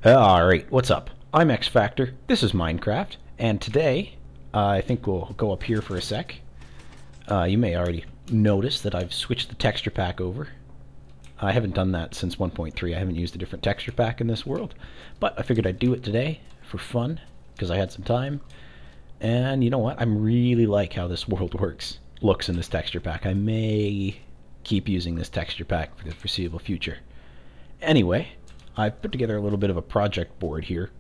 Alright, what's up? I'm X-Factor, this is Minecraft, and today, I think we'll go up here for a sec. You may already notice that I've switched the texture pack over. I haven't done that since 1.3, I haven't used a different texture pack in this world, but I figured I'd do it today for fun, because I had some time. And you know what, I really like how this world looks in this texture pack. I may keep using this texture pack for the foreseeable future. Anyway, I've put together a little bit of a project board here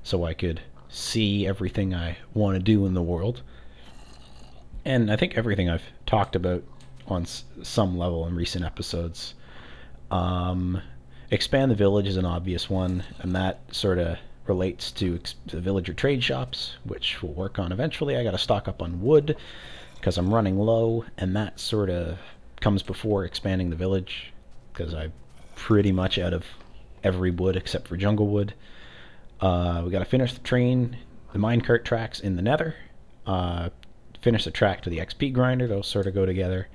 so I could see everything I want to do in the world. And I think everything I've talked about on some level in recent episodes. Expand the village is an obvious one, and that sort of relates to the villager trade shops, which we'll work on eventually. I got to stock up on wood because I'm running low, and that sort of comes before expanding the village because I'm pretty much out of every wood except for jungle wood. We got to finish the minecart tracks in the nether, finish the track to the XP grinder. Those sort of go together.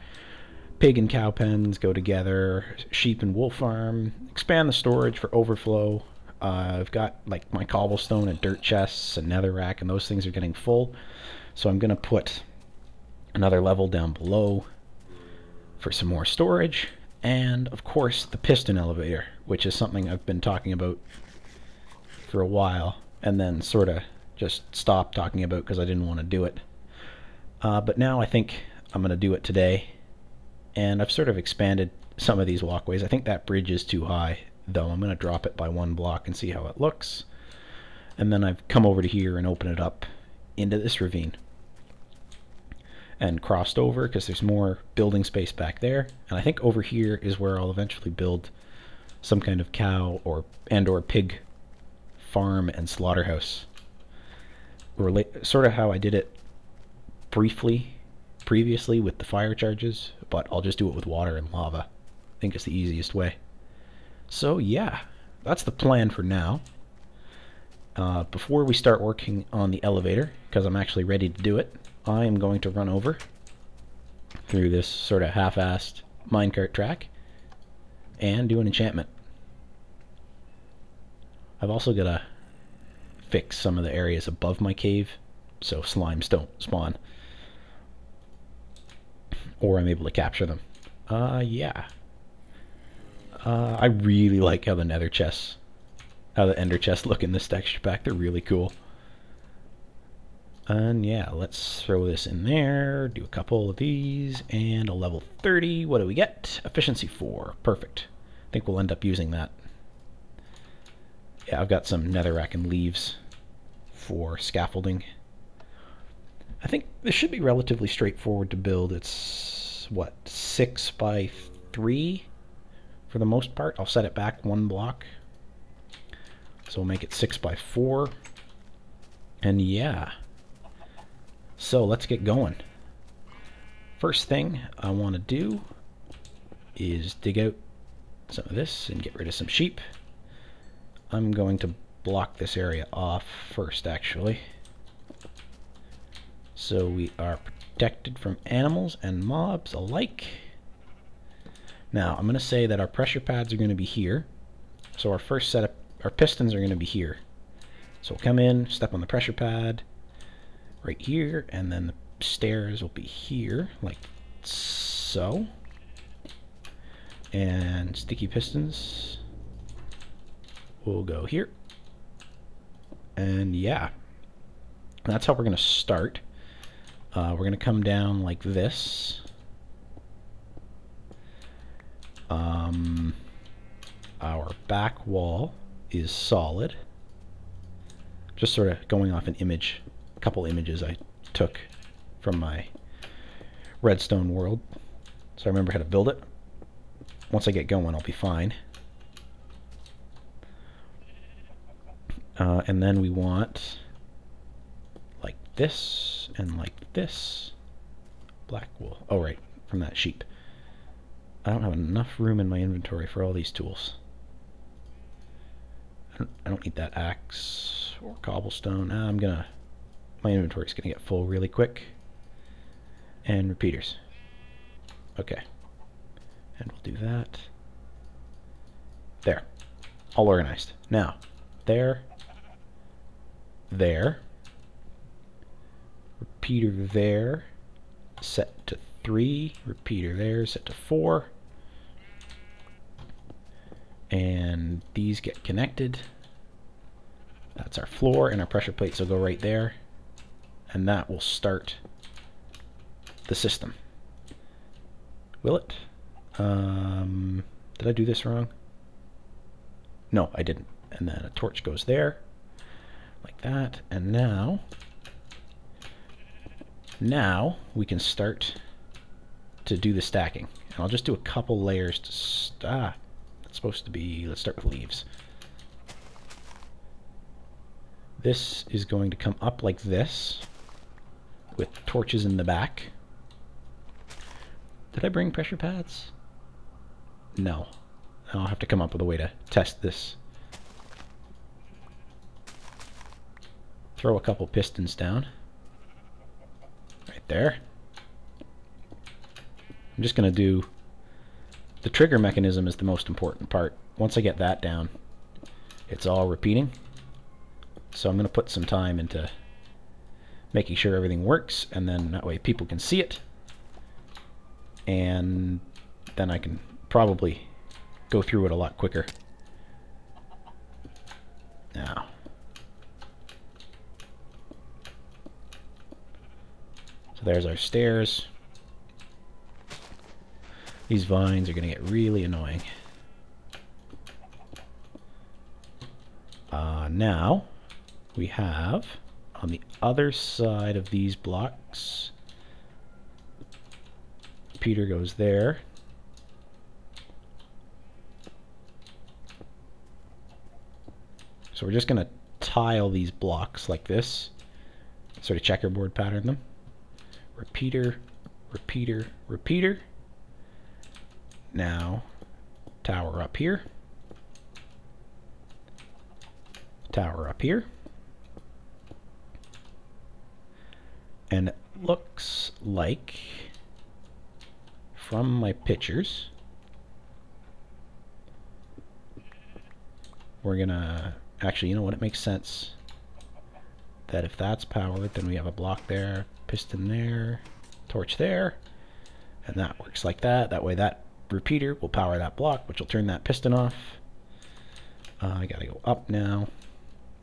Pig and cow pens go together, sheep and wool farm, expand the storage for overflow. I've got like my cobblestone and dirt chests and nether rack, and those things are getting full, so I'm gonna put another level down below for some more storage. And of course the piston elevator, which is something I've been talking about for a while and then sort of just stopped talking about because I didn't want to do it. But now I think I'm going to do it today, and I've sort of expanded some of these walkways. I think that bridge is too high, though. I'm going to drop it by one block and see how it looks. And then I've come over to here and open it up into this ravine and crossed over because there's more building space back there, and I think over here is where I'll eventually build some kind of cow or pig farm and slaughterhouse. Sort of how I did it briefly previously with the fire charges, but I'll just do it with water and lava. I think it's the easiest way. So yeah, that's the plan for now. Before we start working on the elevator, because I'm actually ready to do it, I am going to run over through this sort of half-assed minecart track and do an enchantment. I've also got to fix some of the areas above my cave so slimes don't spawn, or I'm able to capture them. Yeah. I really like how the ender chests look in this texture pack. They're really cool. And yeah, let's throw this in there, do a couple of these, and a level 30. What do we get? Efficiency 4. Perfect. I think we'll end up using that. Yeah, I've got some netherrack and leaves for scaffolding. I think this should be relatively straightforward to build. It's, what, 6 by 3 for the most part. I'll set it back one block. So we'll make it 6 by 4. And yeah. So let's get going. First thing I want to do is dig out some of this and get rid of some sheep. I'm going to block this area off first, actually, so we are protected from animals and mobs alike. Now I'm going to say that our pressure pads are going to be here, so our first set of our pistons are going to be here. So we'll come in, step on the pressure pad right here, and then the stairs will be here, like so. And sticky pistons will go here. And yeah, that's how we're going to start. We're going to come down like this. Our back wall is solid. Just sort of going off an image, a couple images I took from my redstone world, so I remember how to build it. Once I get going, I'll be fine. And then we want like this and like this. Black wool. Oh, right, from that sheep. I don't have enough room in my inventory for all these tools. I don't need that axe or cobblestone. My inventory's gonna get full really quick. And repeaters. Okay. And we'll do that. There. All organized. Now, there, there, repeater there, set to 3, repeater there, set to 4, and these get connected. That's our floor, and our pressure plates will go right there, and that will start the system. Will it? Did I do this wrong? No, I didn't. And then a torch goes there, like that, and now we can start to do the stacking. And I'll just do a couple layers to it's supposed to be, let's start with leaves. This is going to come up like this with torches in the back. Did I bring pressure pads? No. I'll have to come up with a way to test this. Throw a couple pistons down. Right there. I'm just going to do... The trigger mechanism is the most important part. Once I get that down, it's all repeating. So I'm going to put some time into making sure everything works, and then that way people can see it. And then I can probably go through it a lot quicker. Now, so there's our stairs. These vines are going to get really annoying. Now, we have on the other side of these blocks, Peter goes there. So we're just going to tile these blocks like this, sort of checkerboard pattern them. Repeater, repeater, repeater. Now, tower up here. Tower up here. And it looks like, from my pictures, we're gonna, actually, you know what, it makes sense that if that's powered, then we have a block there, piston there, torch there, and that works like that. That way that repeater will power that block, which will turn that piston off. I gotta go up now.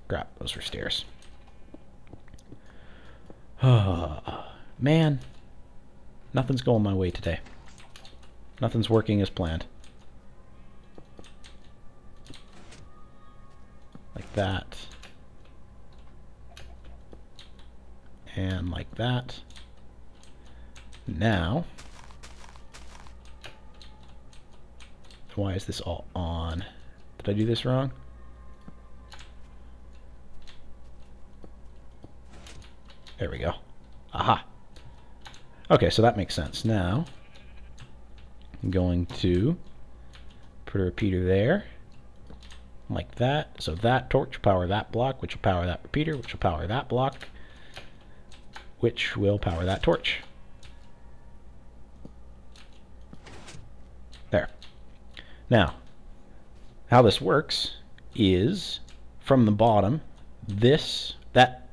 Crap, those were stairs. Man, nothing's going my way today. Nothing's working as planned. Like that. And like that. Now, why is this all on? Did I do this wrong? There we go. Aha. Okay, so that makes sense. Now, I'm going to put a repeater there, like that. So that torch will power that block, which will power that repeater, which will power that block, which will power that torch. There. Now, how this works is from the bottom, that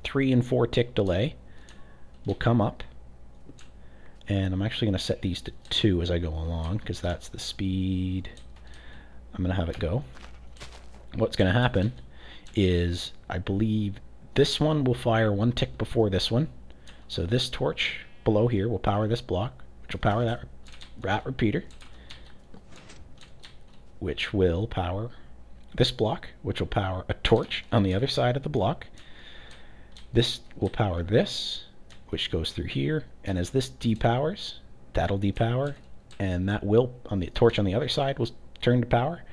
3 and 4 tick delay will come up, and I'm actually going to set these to 2 as I go along because that's the speed I'm going to have it go. What's going to happen is, I believe this one will fire 1 tick before this one, so this torch below here will power this block, which will power that repeater, which will power this block, which will power a torch on the other side of the block. This will power this, which goes through here, and as this depowers, that'll depower, and that will, on the torch on the other side, will turn to power,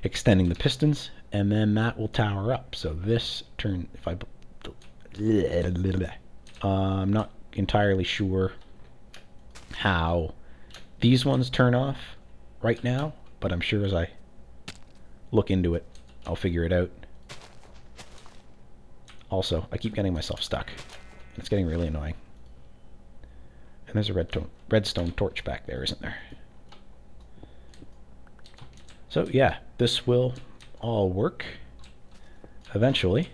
extending the pistons, and then that will tower up. So this turn, if I, I'm not entirely sure how these ones turn off right now, but I'm sure as I look into it, I'll figure it out. Also, I keep getting myself stuck. It's getting really annoying. And there's a redstone torch back there, isn't there? So yeah, this will all work eventually.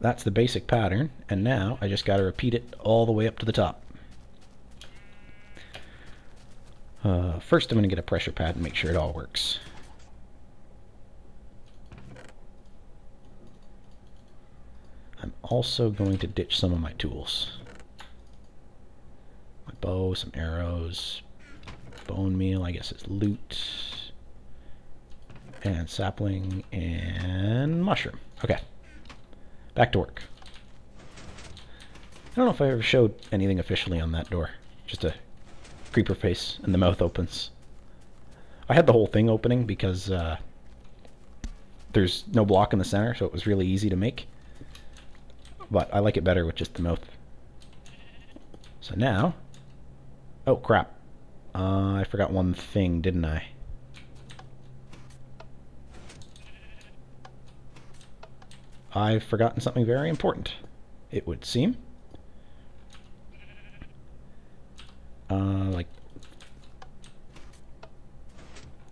That's the basic pattern, and now I just got to repeat it all the way up to the top. First I'm going to get a pressure pad and make sure it all works. I'm also going to ditch some of my tools. My bow, some arrows, bone meal, I guess it's loot, and sapling, and mushroom. Okay, back to work. I don't know if I ever showed anything officially on that door. Just a creeper face and the mouth opens. I had the whole thing opening because there's no block in the center, so it was really easy to make. But I like it better with just the mouth. So now... Oh, crap. I forgot one thing, didn't I? I've forgotten something very important, it would seem.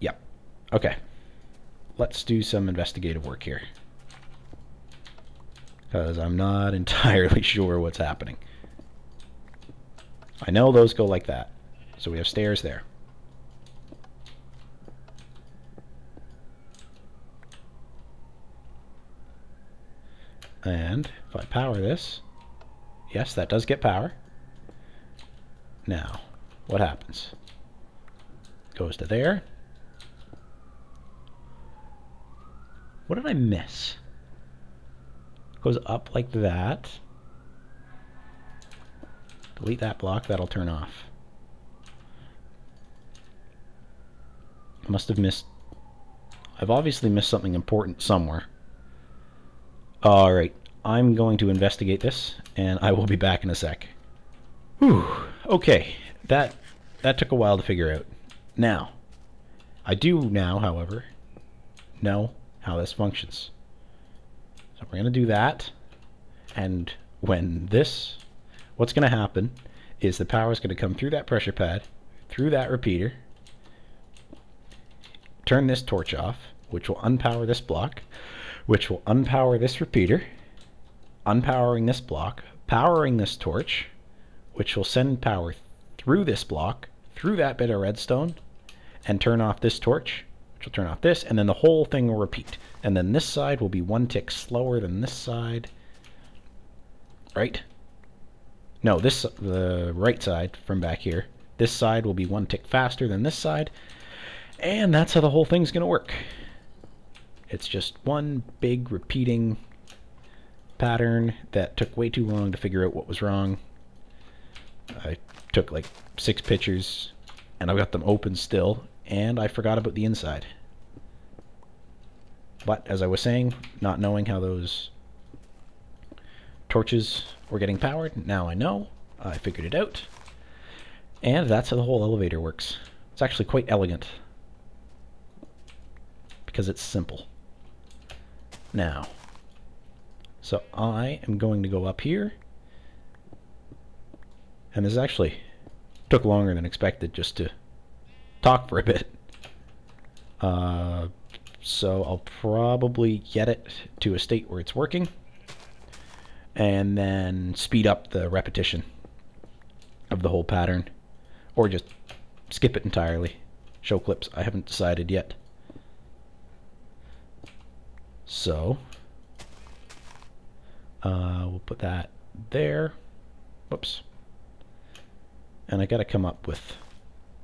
Yep. Okay. Let's do some investigative work here, because I'm not entirely sure what's happening. I know those go like that, so we have stairs there. And if I power this, yes, that does get power. Now, what happens? Goes to there. What did I miss? Goes up like that. Delete that block, that'll turn off. I must have missed... I've obviously missed something important somewhere. Alright, I'm going to investigate this, and I will be back in a sec. Whew, okay, that took a while to figure out. Now, I do now, however, know how this functions. So we're going to do that, and when this, what's going to happen is the power is going to come through that pressure pad, through that repeater, turn this torch off, which will unpower this block, which will unpower this repeater, unpowering this block, powering this torch, which will send power through this block, through that bit of redstone, and turn off this torch, which will turn off this, and then the whole thing will repeat. And then this side will be one tick slower than this side. Right? No, the right side from back here. This side will be one tick faster than this side. And that's how the whole thing's going to work. It's just one big repeating pattern that took way too long to figure out what was wrong. I took like 6 pictures, and I've got them open still, and I forgot about the inside. But as I was saying, not knowing how those torches were getting powered, now I know. I figured it out. And that's how the whole elevator works. It's actually quite elegant, because it's simple. Now, so I am going to go up here, and this actually took longer than expected just to talk for a bit. So I'll probably get it to a state where it's working, and then speed up the repetition of the whole pattern, or just skip it entirely. Show clips, I haven't decided yet. So we'll put that there. Whoops. And I gotta come up with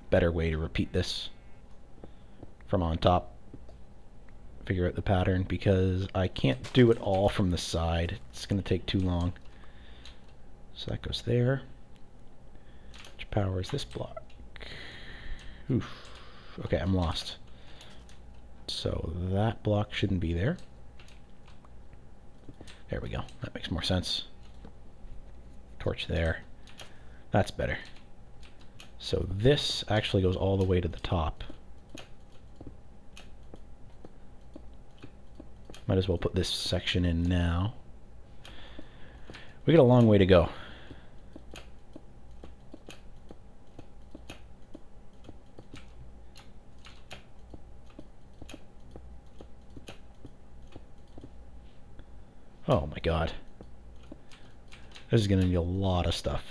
a better way to repeat this from on top. Figure out the pattern, because I can't do it all from the side. It's gonna take too long. So that goes there, which powers this block. Oof. Okay, I'm lost. So that block shouldn't be there. There we go. That makes more sense. Torch there. That's better. So this actually goes all the way to the top. Might as well put this section in now. We got a long way to go. Oh my god. This is gonna need a lot of stuff.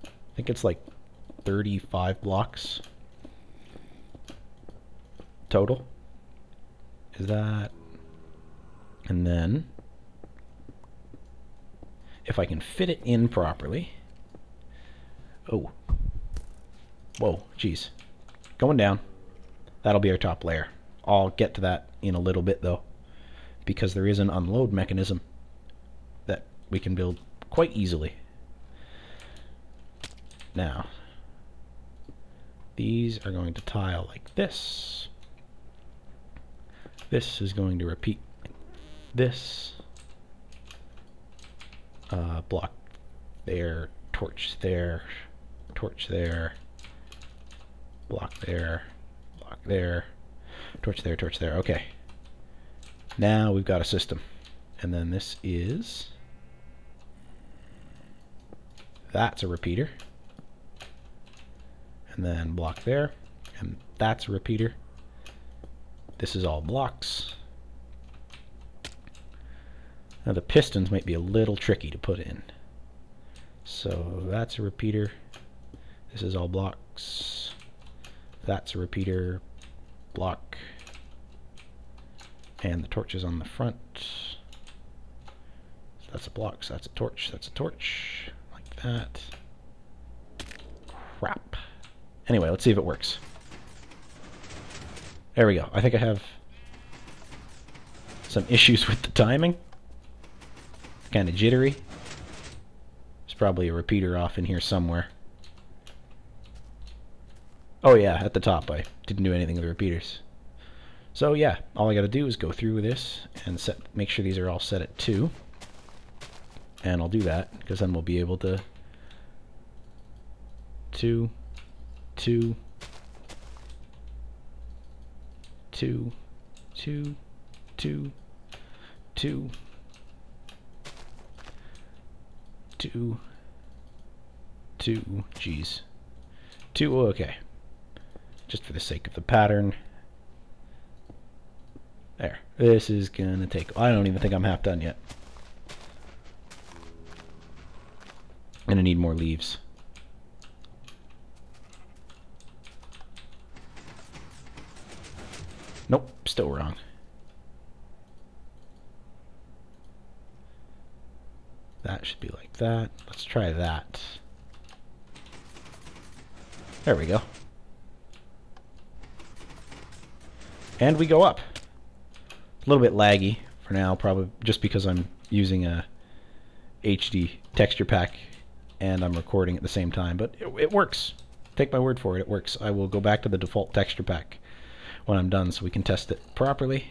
I think it's like 35 blocks total. Is that... And then if I can fit it in properly... Oh. Whoa, jeez. Going down. That'll be our top layer. I'll get to that in a little bit though, because there is an unload mechanism that we can build quite easily. Now, these are going to tile like this. This is going to repeat like this. Block there, torch there, torch there, block there, block there, torch there, torch there. Okay. Now we've got a system. And then this is... That's a repeater. And then block there. And that's a repeater. This is all blocks. Now the pistons might be a little tricky to put in. So that's a repeater. This is all blocks. That's a repeater. Block. And the torch is on the front. So that's a block, so that's a torch, that's a torch. Like that. Crap. Anyway, let's see if it works. There we go. I think I have some issues with the timing. It's kind of jittery. There's probably a repeater off in here somewhere. Oh yeah, at the top I didn't do anything with the repeaters. So yeah, all I gotta do is go through this and make sure these are all set at 2. And I'll do that, because then we'll be able to 2, 2, 2, 2, 2, 2, 2, 2, geez. 2, okay. Just for the sake of the pattern. There. This is gonna take... I don't even think I'm half done yet. I'm gonna need more leaves. Nope, still wrong. That should be like that. Let's try that. There we go. And we go up. A little bit laggy for now, probably just because I'm using a HD texture pack and I'm recording at the same time, but it works. Take my word for it, it works. I will go back to the default texture pack when I'm done so we can test it properly.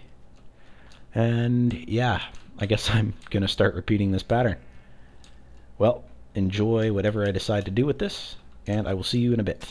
And yeah, I guess I'm gonna start repeating this pattern. Well, enjoy whatever I decide to do with this, and I will see you in a bit.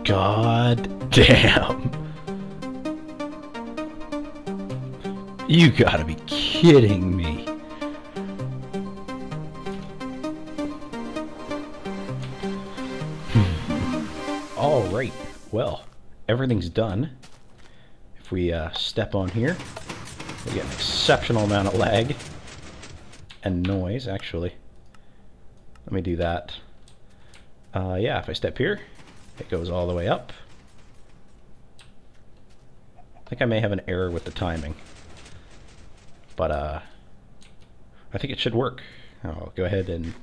God damn. You gotta be kidding me. All right. well, everything's done. If we step on here, we get an exceptional amount of lag and noise, actually. Let me do that. Yeah, if I step here, it goes all the way up. I think I may have an error with the timing. But I think it should work. I'll go ahead and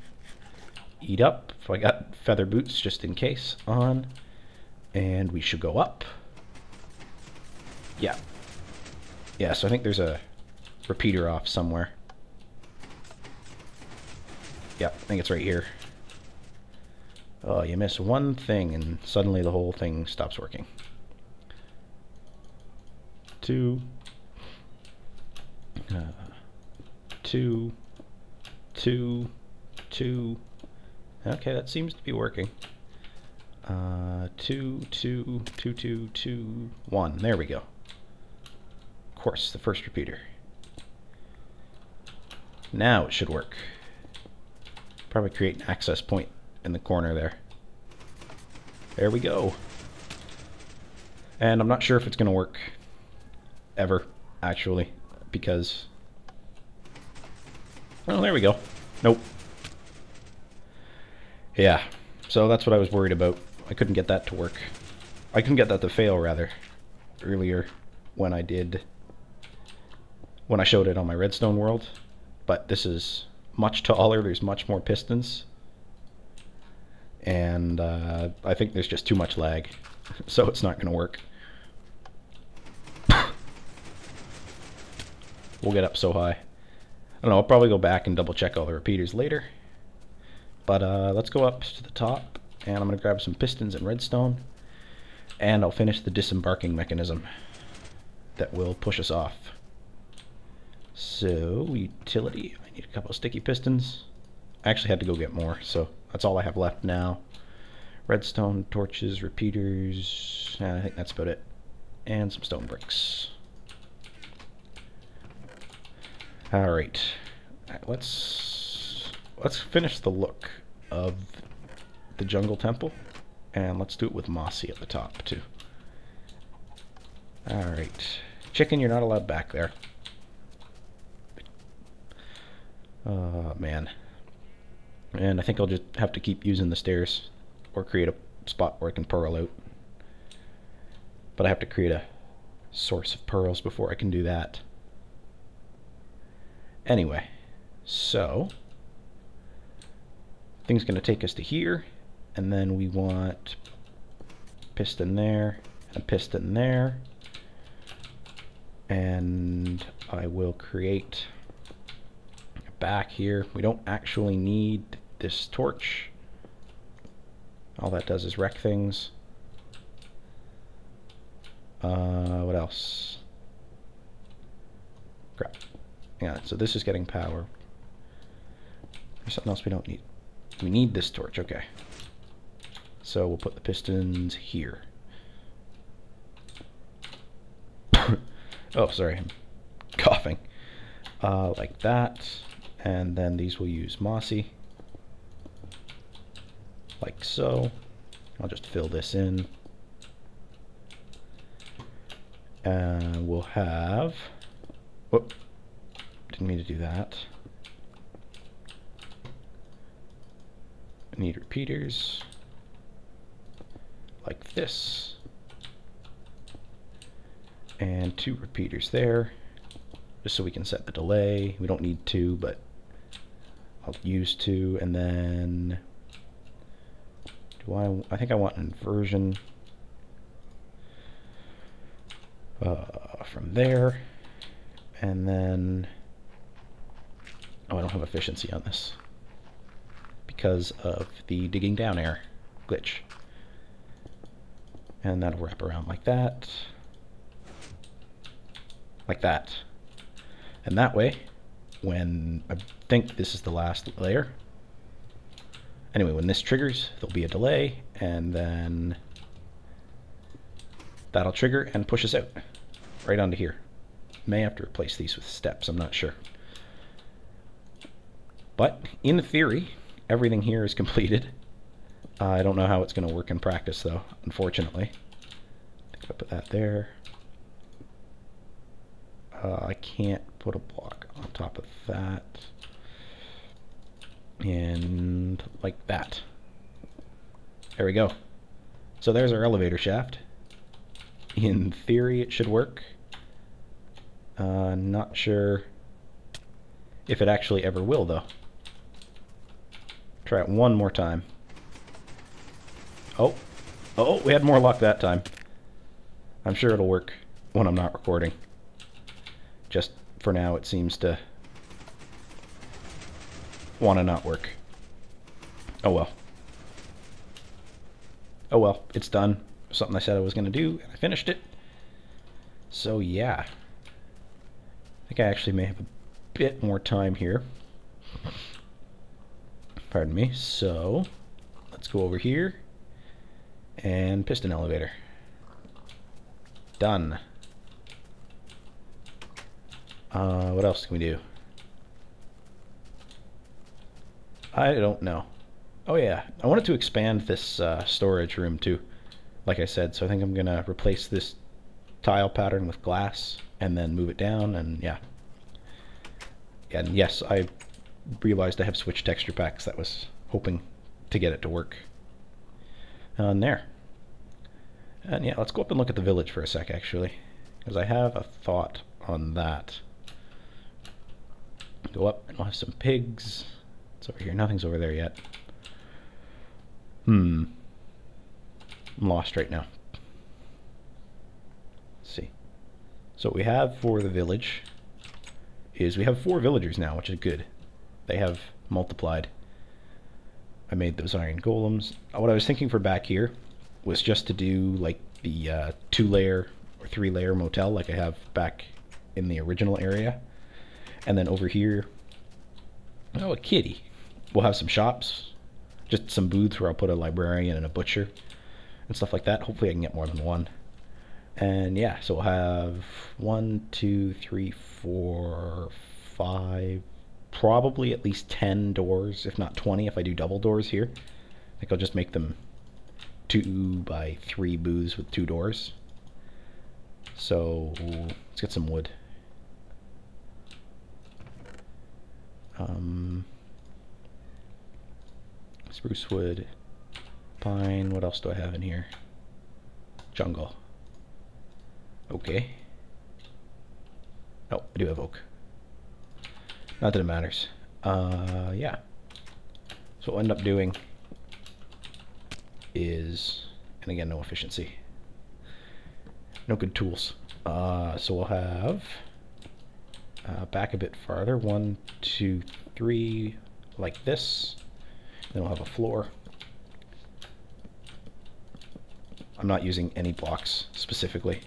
eat up. So I got feather boots just in case on. And we should go up. Yeah. Yeah, so I think there's a repeater off somewhere. Yep, I think it's right here. Oh, you miss one thing and suddenly the whole thing stops working. 2, 2, 2, 2. Okay, that seems to be working. 2, 2, 2, 2, 2, 1. There we go. Of course, the first repeater. Now it should work. Probably create an access point in the corner there. There we go. And I'm not sure if it's going to work ever, actually, because... Oh, there we go. Nope. Yeah, so that's what I was worried about. I couldn't get that to work. I couldn't get that to fail, rather, earlier when I showed it on my redstone world. But this is much taller, there's much more pistons. And I think there's just too much lag, so it's not going to work. We'll get up so high. I don't know, I'll probably go back and double check all the repeaters later. But let's go up to the top, and I'm going to grab some pistons and redstone, and I'll finish the disembarking mechanism that will push us off. So, utility, I need a couple of sticky pistons. I actually had to go get more, so that's all I have left now. Redstone, torches, repeaters, I think that's about it. And some stone bricks. Alright, let's finish the look of the jungle temple, and let's do it with mossy at the top too. Alright, chicken, you're not allowed back there. Oh man. And I think I'll just have to keep using the stairs or create a spot where I can pearl out. But I have to create a source of pearls before I can do that. Anyway, so thing's going to take us to here, and then we want piston there, and a piston there, and I will create back here. We don't actually need this torch. All that does is wreck things. What else? Crap. Yeah, so this is getting power. There's something else we don't need. We need this torch, okay. So we'll put the pistons here. Oh, sorry, I'm coughing. Like that. And then these will use mossy. Like so. I'll just fill this in. And we'll have... Whoop. Didn't mean to do that. I need repeaters. Like this. And 2 repeaters there. Just so we can set the delay. We don't need 2, but I'll use 2, and then I think I want an inversion from there, and then I don't have efficiency on this because of the digging down error glitch, and that'll wrap around like that, and that way, when I think this is the last layer, anyway, when this triggers, there'll be a delay, and then that'll trigger and push us out right onto here. May have to replace these with steps, I'm not sure. But in theory, everything here is completed. I don't know how it's going to work in practice, though, unfortunately. So I put that there. I can't put a block on top of that. And like that. There we go. So there's our elevator shaft. In theory, it should work. Not sure if it actually ever will, though. Try it one more time. Oh, we had more luck that time. I'm sure it'll work when I'm not recording. Just for now, it seems to want to not work. Oh well. Oh well, it's done. Something I said I was going to do, and I finished it. So yeah. I think I actually may have a bit more time here. Pardon me. So, let's go over here. And piston elevator. Done. What else can we do? I don't know. Oh yeah, I wanted to expand this storage room too, like I said, so I think I'm gonna replace this tile pattern with glass and then move it down, and yeah. And yes, I realized I have switch texture packs. That was hoping to get it to work. And there. And yeah, let's go up and look at the village for a sec, actually, because I have a thought on that. Go up and we'll have some pigs. It's over here. Nothing's over there yet. I'm lost right now. Let's see. So what we have for the village is we have 4 villagers now, which is good. They have multiplied. I made those iron golems. What I was thinking for back here was just to do like the 2-layer or 3-layer motel like I have back in the original area. And then over here, oh, a kitty. We'll have some shops, just some booths where I'll put a librarian and a butcher and stuff like that. Hopefully I can get more than one. And yeah, so we'll have 1, 2, 3, 4, 5, probably at least 10 doors, if not 20 if I do double doors here. I think I'll just make them 2 by 3 booths with 2 doors. So let's get some wood. Spruce wood, pine, what else do I have in here? Jungle. Okay. Oh, I do have oak. Not that it matters. Yeah. So what we'll end up doing is, and again, no efficiency. No good tools. So we'll have back a bit farther, 1, 2, 3, like this. Then we'll have a floor. I'm not using any blocks specifically.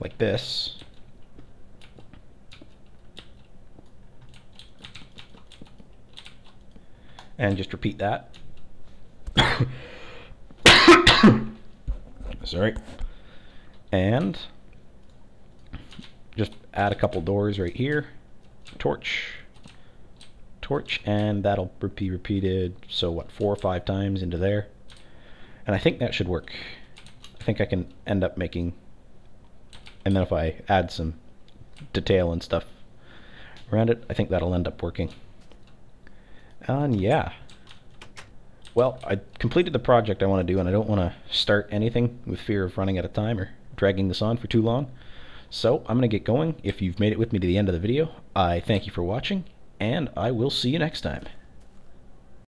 Like this. And just repeat that. Sorry. And just add a couple doors right here. Torch. Torch, and that'll be repeated, so what, 4 or 5 times into there. And I think that should work. I think I can end up making, and then if I add some detail and stuff around it, I think that'll end up working. And yeah. Well, I completed the project I want to do, and I don't want to start anything with fear of running out of time or dragging this on for too long. So I'm going to get going. If you've made it with me to the end of the video, I thank you for watching, and I will see you next time.